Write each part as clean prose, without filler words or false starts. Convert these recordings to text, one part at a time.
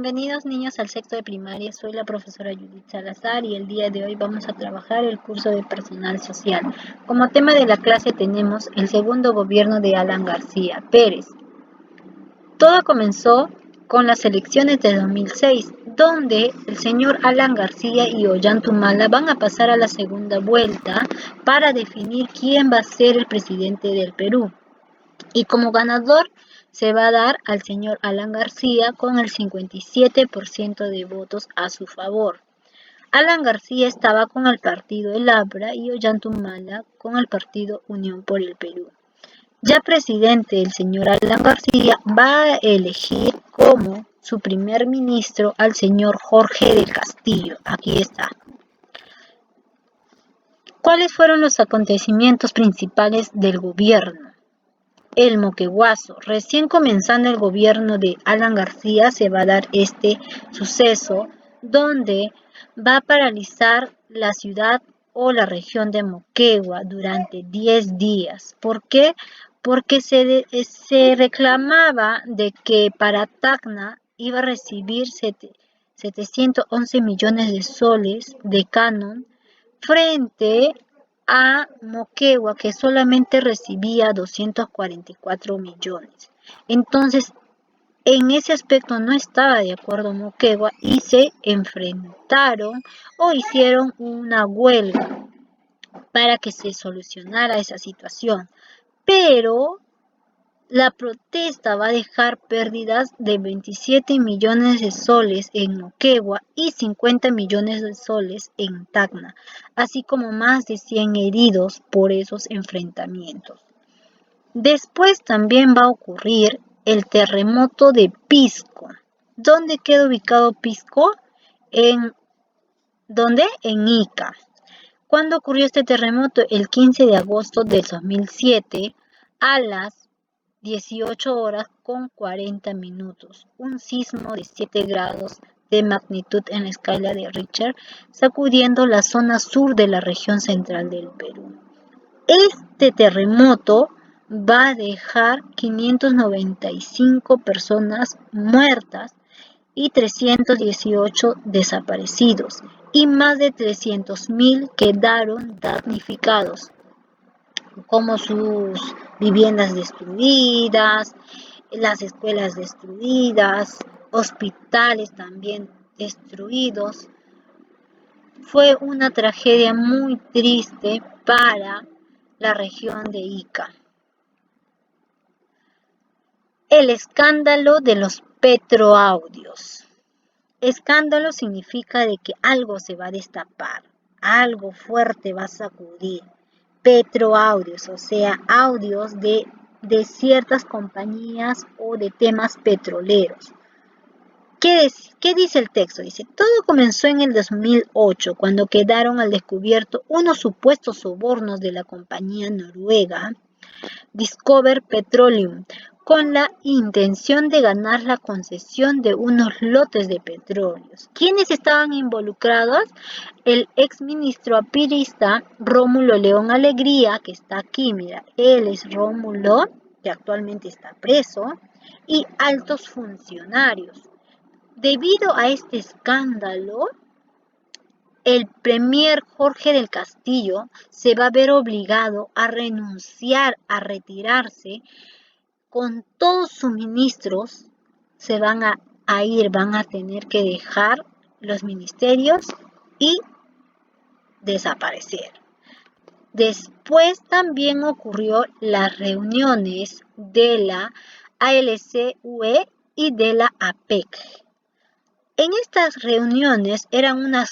Bienvenidos niños al sexto de primaria, soy la profesora Judith Salazar y el día de hoy vamos a trabajar el curso de personal social. Como tema de la clase tenemos el segundo gobierno de Alan García Pérez. Todo comenzó con las elecciones de 2006, donde el señor Alan García y Ollanta van a pasar a la segunda vuelta para definir quién va a ser el presidente del Perú. Y como ganador se va a dar al señor Alan García con el 57% de votos a su favor. Alan García estaba con el partido El Abra y Ollanta con el partido Unión por el Perú. Ya presidente, el señor Alan García va a elegir como su primer ministro al señor Jorge del Castillo. Aquí está. ¿Cuáles fueron los acontecimientos principales del gobierno? El Moquegüazo. Recién comenzando el gobierno de Alan García se va a dar este suceso donde va a paralizar la ciudad o la región de Moquegua durante 10 días. ¿Por qué? Porque se reclamaba de que para Tacna iba a recibir 711 millones de soles de canon frente a Moquegua, que solamente recibía 244 millones. Entonces, en ese aspecto no estaba de acuerdo Moquegua y se enfrentaron o hicieron una huelga para que se solucionara esa situación. Pero la protesta va a dejar pérdidas de 27 millones de soles en Moquegua y 50 millones de soles en Tacna, así como más de 100 heridos por esos enfrentamientos. Después también va a ocurrir el terremoto de Pisco. ¿Dónde queda ubicado Pisco? ¿Dónde? En Ica. ¿Cuándo ocurrió este terremoto? El 15 de agosto del 2007 a las 18 horas con 40 minutos. Un sismo de 7 grados de magnitud en la escala de Richter, sacudiendo la zona sur de la región central del Perú. Este terremoto va a dejar 595 personas muertas y 318 desaparecidos y más de 300.000 quedaron damnificados, como sus viviendas destruidas, las escuelas destruidas, hospitales también destruidos. Fue una tragedia muy triste para la región de Ica. El escándalo de los petroaudios. Escándalo significa de que algo se va a destapar, algo fuerte va a sacudir. Petroaudios, o sea, audios de ciertas compañías o de temas petroleros. ¿Qué dice el texto? Dice, todo comenzó en el 2008, cuando quedaron al descubierto unos supuestos sobornos de la compañía noruega Discover Petroleum, con la intención de ganar la concesión de unos lotes de petróleos. ¿Quiénes estaban involucrados? El exministro apirista Rómulo León Alegría, que está aquí, mira, él es Rómulo, que actualmente está preso, y altos funcionarios. Debido a este escándalo, el premier Jorge del Castillo se va a ver obligado a renunciar, a retirarse, con todos sus ministros se van a ir, van a tener que dejar los ministerios y desaparecer. Después también ocurrió las reuniones de la ALCUE y de la APEC. En estas reuniones era una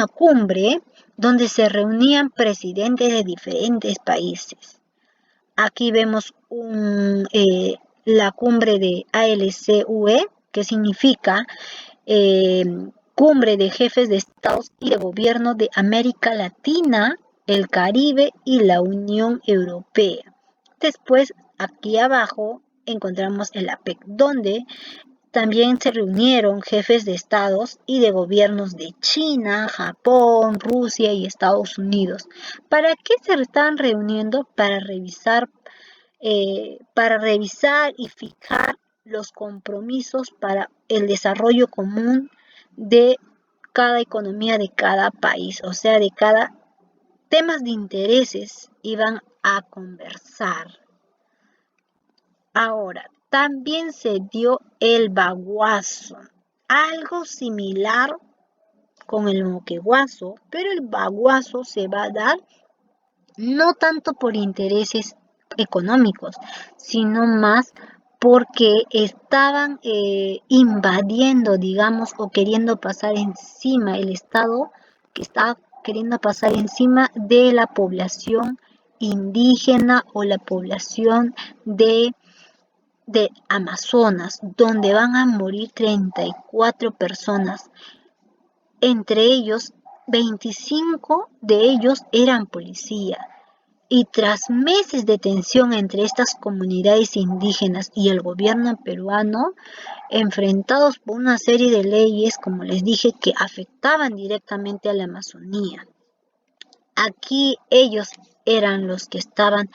cumbre donde se reunían presidentes de diferentes países. Aquí vemos la cumbre de ALCUE, que significa Cumbre de Jefes de Estados y de Gobierno de América Latina, el Caribe y la Unión Europea. Después, aquí abajo, encontramos el APEC, donde también se reunieron jefes de estados y de gobiernos de China, Japón, Rusia y Estados Unidos. ¿Para qué se están reuniendo? Para revisar y fijar los compromisos para el desarrollo común de cada economía de cada país, o sea, de cada temas de intereses iban a conversar. Ahora, también se dio el baguazo, algo similar con el moqueguazo, pero el baguazo se va a dar no tanto por intereses económicos, sino más porque estaban invadiendo, digamos, o queriendo pasar encima el Estado que estaba queriendo pasar encima de la población indígena o la población de Amazonas, donde van a morir 34 personas. Entre ellos, 25 de ellos eran policías. Y tras meses de tensión entre estas comunidades indígenas y el gobierno peruano, enfrentados por una serie de leyes, como les dije, que afectaban directamente a la Amazonía. Aquí ellos eran los que estaban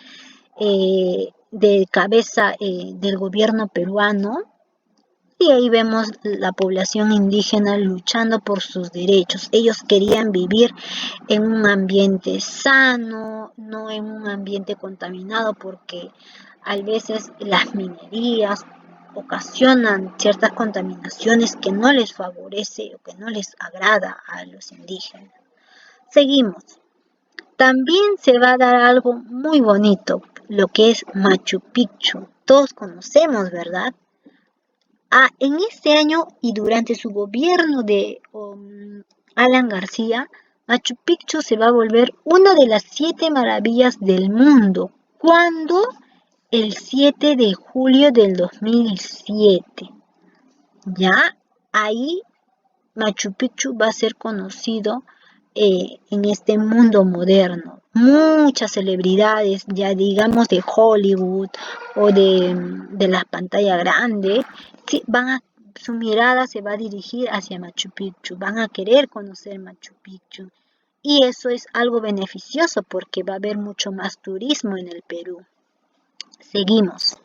de cabeza del gobierno peruano, y ahí vemos la población indígena luchando por sus derechos. Ellos querían vivir en un ambiente sano, no en un ambiente contaminado, porque a veces las minerías ocasionan ciertas contaminaciones que no les favorece o que no les agrada a los indígenas. Seguimos. También se va a dar algo muy bonito, lo que es Machu Picchu. Todos conocemos, ¿verdad? En este año y durante su gobierno de Alan García, Machu Picchu se va a volver una de las 7 maravillas del mundo. ¿Cuándo? El 7 de julio del 2007. Ya ahí Machu Picchu va a ser conocido en este mundo moderno. Muchas celebridades, ya digamos de Hollywood o de la pantalla grande, sí, su mirada se va a dirigir hacia Machu Picchu, van a querer conocer Machu Picchu. Y eso es algo beneficioso porque va a haber mucho más turismo en el Perú. Seguimos.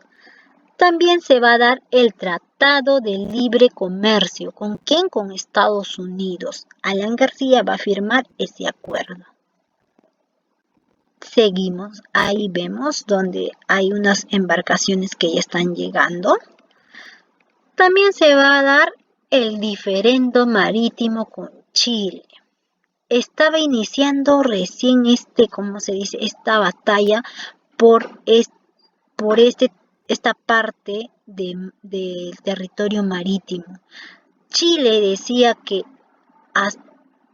También se va a dar el Tratado de Libre Comercio. ¿Con quién? Con Estados Unidos. Alan García va a firmar ese acuerdo. Seguimos, ahí vemos donde hay unas embarcaciones que ya están llegando. También se va a dar el diferendo marítimo con Chile. Estaba iniciando recién ¿cómo se dice? Esta batalla por esta parte del territorio marítimo. Chile decía que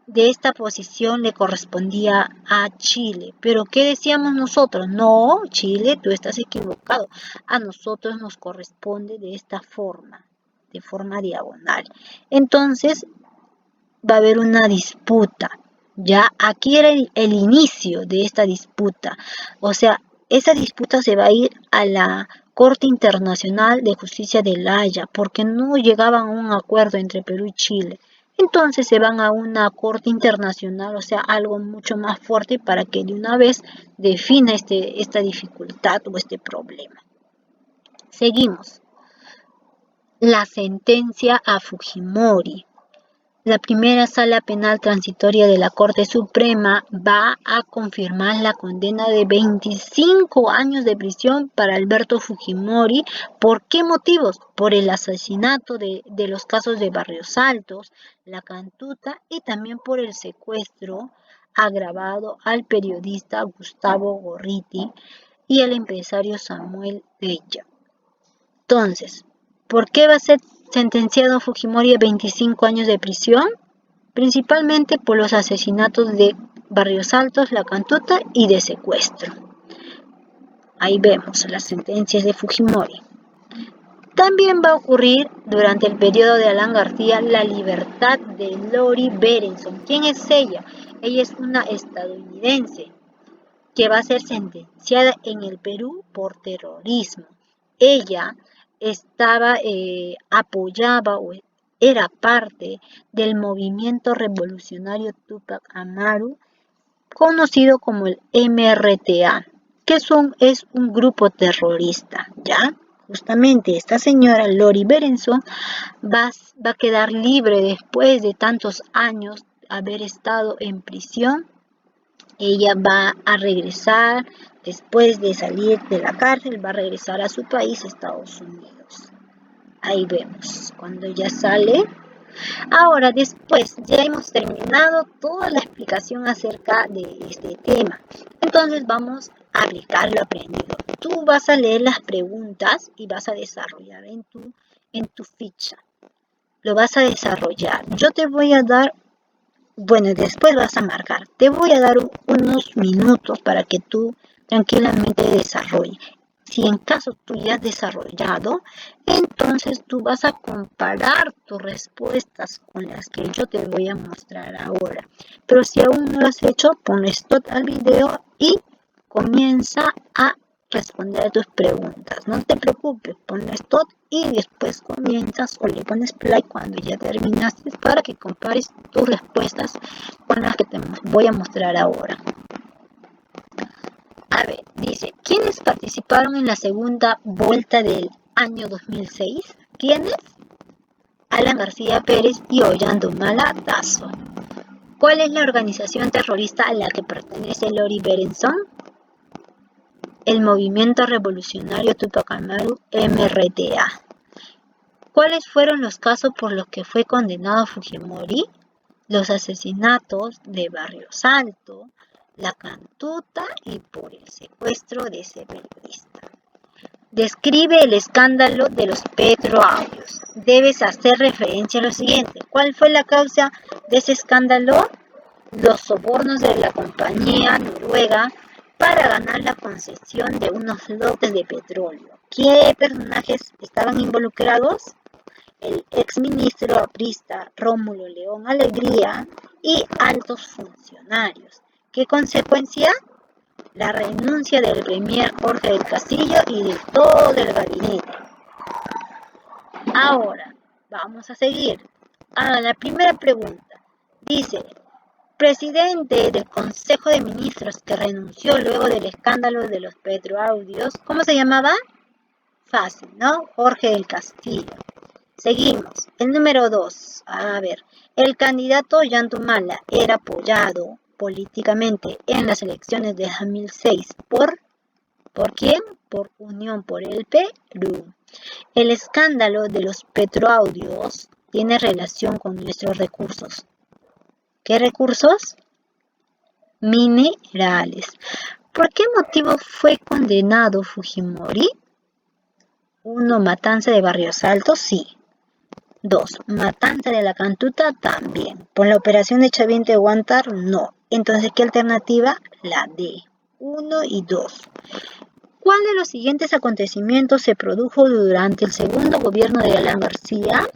de esta posición le correspondía a Chile, pero ¿qué decíamos nosotros? No, Chile, tú estás equivocado, a nosotros nos corresponde de esta forma, de forma diagonal. Entonces va a haber una disputa. Ya aquí era el inicio de esta disputa, o sea, esa disputa se va a ir a la Corte Internacional de Justicia de La Haya, porque no llegaban a un acuerdo entre Perú y Chile. Entonces se van a una Corte Internacional, o sea, algo mucho más fuerte para que de una vez defina esta dificultad o este problema. Seguimos. La sentencia a Fujimori. La primera sala penal transitoria de la Corte Suprema va a confirmar la condena de 25 años de prisión para Alberto Fujimori. ¿Por qué motivos? Por el asesinato de los casos de Barrios Altos, La Cantuta y también por el secuestro agravado al periodista Gustavo Gorriti y al empresario Samuel Bella. Entonces, ¿por qué va a ser sentenciado Fujimori a 25 años de prisión? Principalmente por los asesinatos de Barrios Altos, La Cantuta y de secuestro. Ahí vemos las sentencias de Fujimori. También va a ocurrir durante el periodo de Alan García la libertad de Lori Berenson. ¿Quién es ella? Ella es una estadounidense que va a ser sentenciada en el Perú por terrorismo. Ella apoyaba o era parte del movimiento revolucionario Túpac Amaru, conocido como el MRTA, que es un grupo terrorista, ¿ya? justamente esta señora Lori Berenson va a quedar libre después de tantos años haber estado en prisión. Ella va a regresar, después de salir de la cárcel, va a regresar a su país, Estados Unidos. Ahí vemos, cuando ya sale. Ahora, después, ya hemos terminado toda la explicación acerca de este tema. Entonces vamos a aplicar lo aprendido. Tú vas a leer las preguntas y vas a desarrollar en tu ficha. Lo vas a desarrollar. Yo te voy a dar, bueno, después vas a marcar. Te voy a dar unos minutos para que tú tranquilamente desarrolles. Si en caso tú ya has desarrollado, entonces tú vas a comparar tus respuestas con las que yo te voy a mostrar ahora. Pero si aún no lo has hecho, pon stop al video y comienza a responder a tus preguntas. No te preocupes, pon stop y después comienzas o le pones play cuando ya terminaste para que compares tus respuestas con las que te voy a mostrar ahora. A ver, dice, ¿quiénes participaron en la segunda vuelta del año 2006? ¿Quiénes? Alan García Pérez y Ollanta Humala Dazo. ¿Cuál es la organización terrorista a la que pertenece Lori Berenson? El Movimiento Revolucionario Tupac Amaru, MRTA. ¿Cuáles fueron los casos por los que fue condenado Fujimori? Los asesinatos de Barrios Alto, la Cantuta y por el secuestro de ese periodista. Describe el escándalo de los petroaudios. Debes hacer referencia a lo siguiente. ¿Cuál fue la causa de ese escándalo? Los sobornos de la compañía noruega para ganar la concesión de unos lotes de petróleo. ¿Qué personajes estaban involucrados? El exministro aprista Rómulo León Alegría y altos funcionarios. ¿Qué consecuencia? La renuncia del premier Jorge del Castillo y de todo el gabinete. Ahora, vamos a seguir. La primera pregunta. Dice, presidente del Consejo de Ministros que renunció luego del escándalo de los petroaudios, ¿cómo se llamaba? Fácil, ¿no? Jorge del Castillo. Seguimos. El número 2. A ver, el candidato Ollanta Humala era apoyado políticamente en las elecciones de 2006 ¿por quién? Por Unión por el Perú. El escándalo de los petroaudios tiene relación con nuestros recursos. ¿Qué recursos? Minerales. ¿Por qué motivo fue condenado Fujimori? 1. Matanza de Barrios Altos, sí. 2. Matanza de la Cantuta, también. Por la operación de Chavinte Huántar, no. Entonces, ¿qué alternativa? La D. 1 y 2. ¿Cuál de los siguientes acontecimientos se produjo durante el segundo gobierno de Alan García?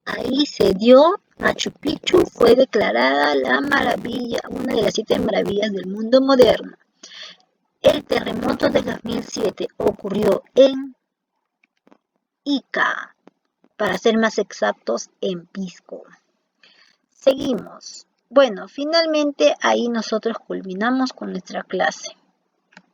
Ahí se dio Machu Picchu, fue declarada la maravilla, una de las 7 maravillas del mundo moderno. El terremoto del 2007 ocurrió en Ica, para ser más exactos, en Pisco. Seguimos. Bueno, finalmente ahí nosotros culminamos con nuestra clase.